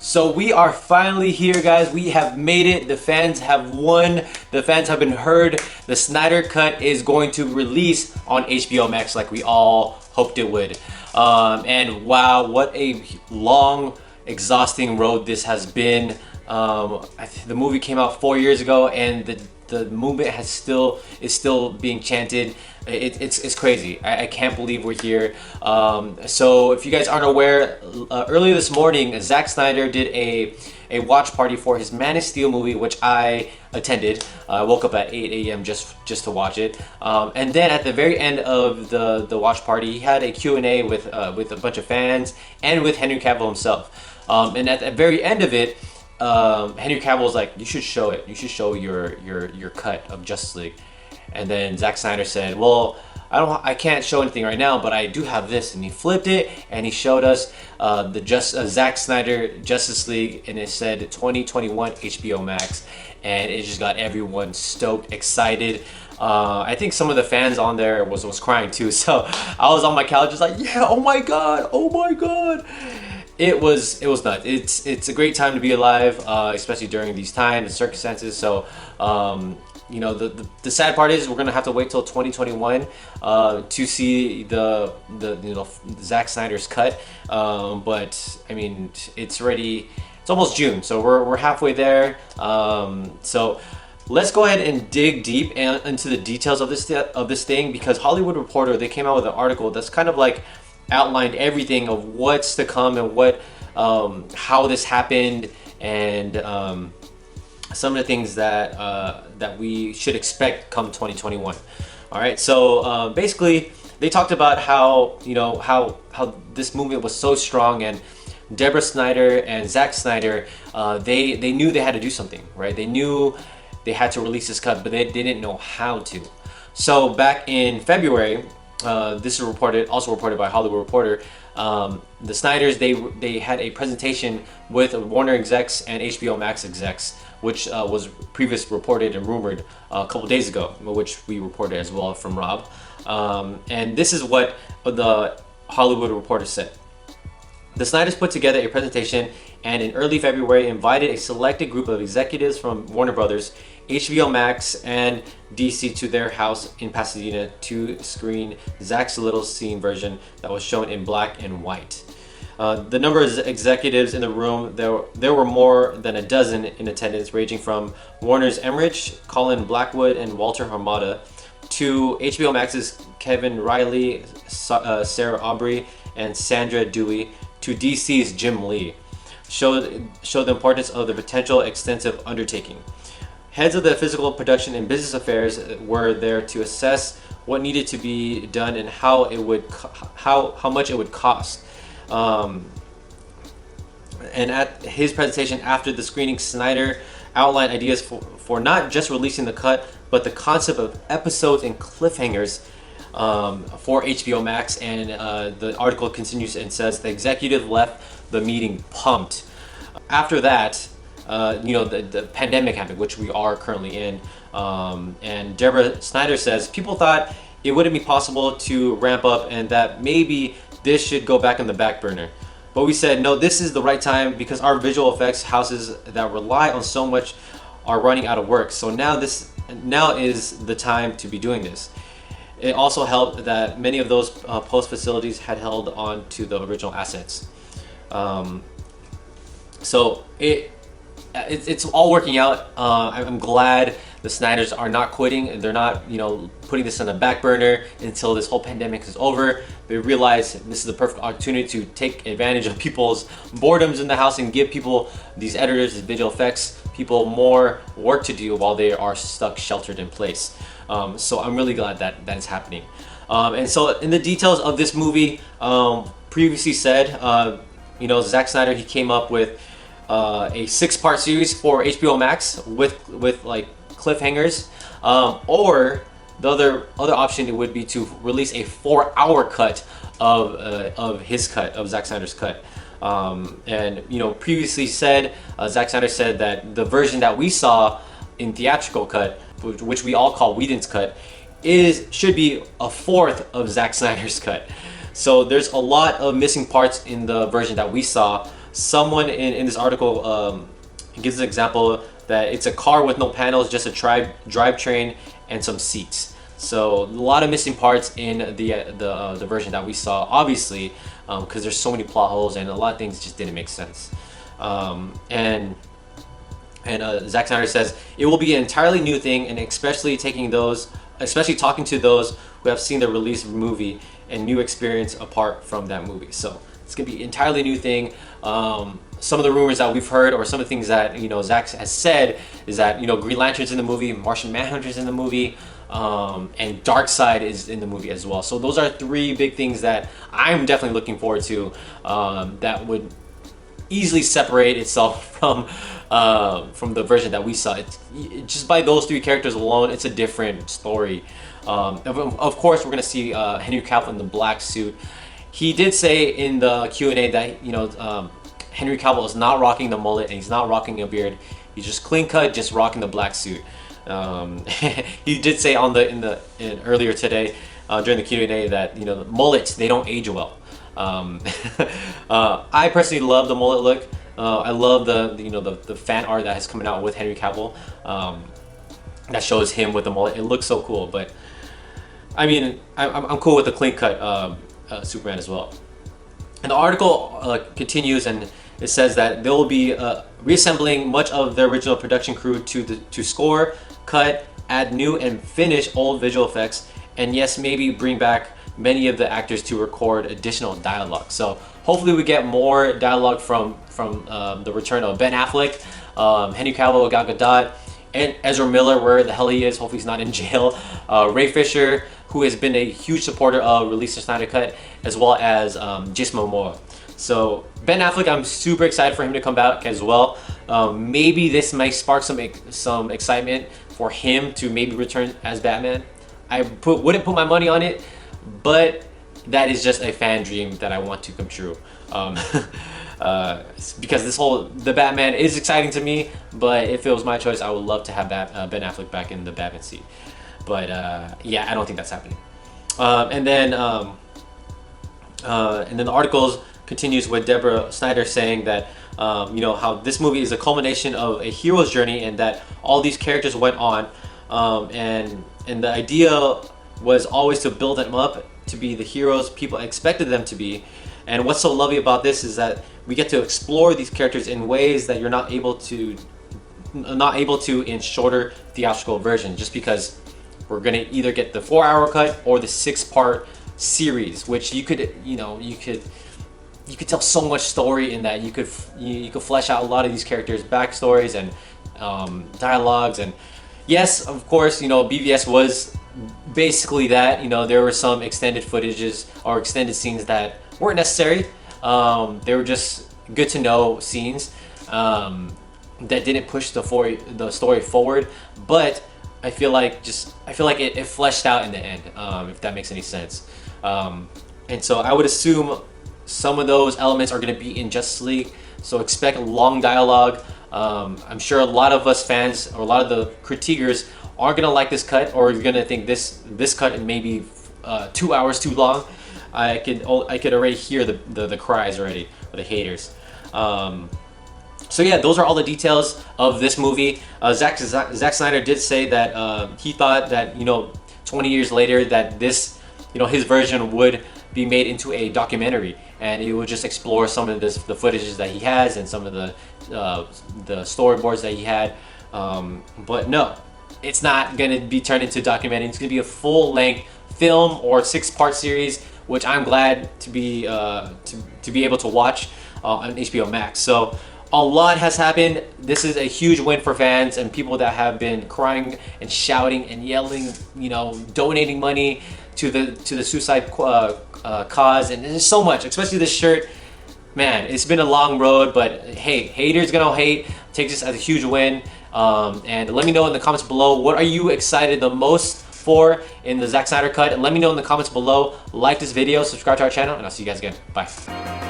So we are finally here, guys. We have made it. The fans have won. The fans have been heard. The Snyder Cut is going to release on HBO Max like we all hoped it would. And wow, what a long, exhausting road this has been. The movie came out 4 years ago, and the movement is still being chanted. It's crazy. I can't believe we're here. So if you guys aren't aware, earlier this morning, Zack Snyder did a watch party for his Man of Steel movie, which I attended. I woke up at 8 a.m. just to watch it. And then at the very end of the watch party, he had a Q&A with a bunch of fans and with Henry Cavill himself. And at the very end of it, Henry Cavill was like, "You should show it. You should show your cut of Justice League." And then Zack Snyder said, "Well, I can't show anything right now, but I do have this." And he flipped it and he showed us the Zack Snyder Justice League, and it said 2021 HBO Max, and it just got everyone stoked, excited. I think some of the fans on there was crying too. So I was on my couch just like, "Yeah, oh my god, oh my god." It was nuts. It's a great time to be alive, especially during these times and circumstances. So, you know, the sad part is we're gonna have to wait till 2021 to see the Zack Snyder's cut. But I mean, it's almost June, so we're halfway there. So let's go ahead and dig deep into the details of this thing, because Hollywood Reporter, they came out with an article that's kind of like outlined everything of what's to come and how this happened, and some of the things that we should expect come 2021. All right, so basically they talked about how this movement was so strong, and Deborah Snyder and Zack Snyder, they knew they had to do something, right? They knew they had to release this cut, but they didn't know how to. So back in February, this is also reported by Hollywood Reporter, the Snyders, they had a presentation with Warner execs and HBO Max execs, which was previously reported and rumored a couple days ago, which we reported as well from Rob. And this is what the Hollywood Reporter said. The Snyders put together a presentation and in early February invited a selected group of executives from Warner Brothers, HBO Max, and DC to their house in Pasadena to screen Zack's little scene version that was shown in black and white. The number of executives in the room, there were more than a dozen in attendance, ranging from Warner's Emmerich, Colin Blackwood, and Walter Hamada, to HBO Max's Kevin Riley, Sarah Aubrey, and Sandra Dewey, to DC's Jim Lee. Showed the importance of the potential extensive undertaking. Heads of the physical production and business affairs were there to assess what needed to be done and how much it would cost. And at his presentation after the screening, Snyder outlined ideas for not just releasing the cut, but the concept of episodes and cliffhangers for HBO Max. And the article continues and says the executive left the meeting pumped. After that, the pandemic happened, which we are currently in. And Deborah Snyder says people thought it wouldn't be possible to ramp up and that maybe this should go back on the back burner. But we said, no, this is the right time because our visual effects houses that rely on so much are running out of work. So now is the time to be doing this. It also helped that many of those post facilities had held on to the original assets. So it's all working out. I'm glad the Snyders are not quitting, and they're not putting this on the back burner until this whole pandemic is over. They realize this is the perfect opportunity to take advantage of people's boredoms in the house and give people, these editors, these visual effects people, more work to do while they are stuck sheltered in place. So I'm really glad that is happening. And so in the details of this movie, previously said, Zack Snyder, he came up with a 6-part series for HBO Max with like cliffhangers, or the other option, it would be to release a 4-hour cut of his cut, of Zack Snyder's cut. And previously said, Zack Snyder said that the version that we saw in theatrical cut, which we all call Whedon's cut, should be a fourth of Zack Snyder's cut. So there's a lot of missing parts in the version that we saw. someone in this article gives an example that it's a car with no panels, just a drivetrain and some seats. So a lot of missing parts in the version that we saw, obviously, because there's so many plot holes and a lot of things just didn't make sense. And Zack Snyder says it will be an entirely new thing, and especially talking to those who have seen the release of the movie and new experience apart from that movie. So it's gonna be an entirely new thing. Some of the rumors that we've heard, or some of the things that Zack has said, is that Green Lantern's in the movie, Martian Manhunter's in the movie, and Darkseid is in the movie as well. So those are three big things that I'm definitely looking forward to. That would easily separate itself from the version that we saw. Just by those three characters alone, it's a different story. Of course, we're gonna see Henry Cavill in the black suit. He did say in the Q&A that Henry Cavill is not rocking the mullet and he's not rocking a beard. He's just clean cut, just rocking the black suit. He did say earlier today during the Q&A that the mullets, they don't age well. I personally love the mullet look. I love the fan art that has come out with Henry Cavill that shows him with the mullet. It looks so cool. But I mean, I'm cool with the clean cut Superman as well. And the article continues, and it says that they will be reassembling much of the original production crew to score, cut, add new and finish old visual effects, and yes, maybe bring back many of the actors to record additional dialogue. So hopefully we get more dialogue from the return of Ben Affleck, Henry Cavill, Gal Gadot, and Ezra Miller, where the hell he is. Hopefully he's not in jail. Ray Fisher, who has been a huge supporter of releasing Snyder Cut, as well as Jason Momoa. So Ben Affleck, I'm super excited for him to come back as well. Maybe this might spark some excitement for him to maybe return as Batman. I wouldn't put my money on it, but that is just a fan dream that I want to come true. Because the Batman is exciting to me, but if it was my choice, I would love to have Ben Affleck back in the Batman seat. But yeah, I don't think that's happening. And then the articles continues with Deborah Snyder saying that how this movie is a culmination of a hero's journey, and that all these characters went on, and the idea was always to build them up to be the heroes people expected them to be. And what's so lovely about this is that we get to explore these characters in ways that you're not able to in shorter theatrical versions, just because we're gonna either get the 4-hour cut or the 6-part series, which you could tell so much story in that. You could flesh out a lot of these characters' backstories and dialogues. And yes, of course, BVS was basically that. There were some extended footages or extended scenes that weren't necessary. They were just good to know scenes that didn't push the story forward. But I feel like it fleshed out in the end, if that makes any sense. And so I would assume some of those elements are going to be in Justice League. So expect long dialogue. I'm sure a lot of us fans, or a lot of the critiquers, are going to like this cut, or you're going to think this cut may be 2 hours too long. I could already hear the cries already, the haters. So yeah, those are all the details of this movie. Zack Snyder did say that he thought that 20 years later that this his version would be made into a documentary, and it would just explore some of the footages that he has and some of the storyboards that he had. But no, it's not going to be turned into a documentary. It's going to be a full-length film or 6-part series, which I'm glad to be able to watch on HBO Max. So a lot has happened. This is a huge win for fans and people that have been crying and shouting and yelling, donating money to the suicide cause, and there's so much, especially this shirt. Man, it's been a long road, but hey, haters gonna hate. Take this as a huge win. And let me know in the comments below, what are you excited the most for in the Zack Snyder cut? And let me know in the comments below. Like this video, subscribe to our channel, and I'll see you guys again. Bye.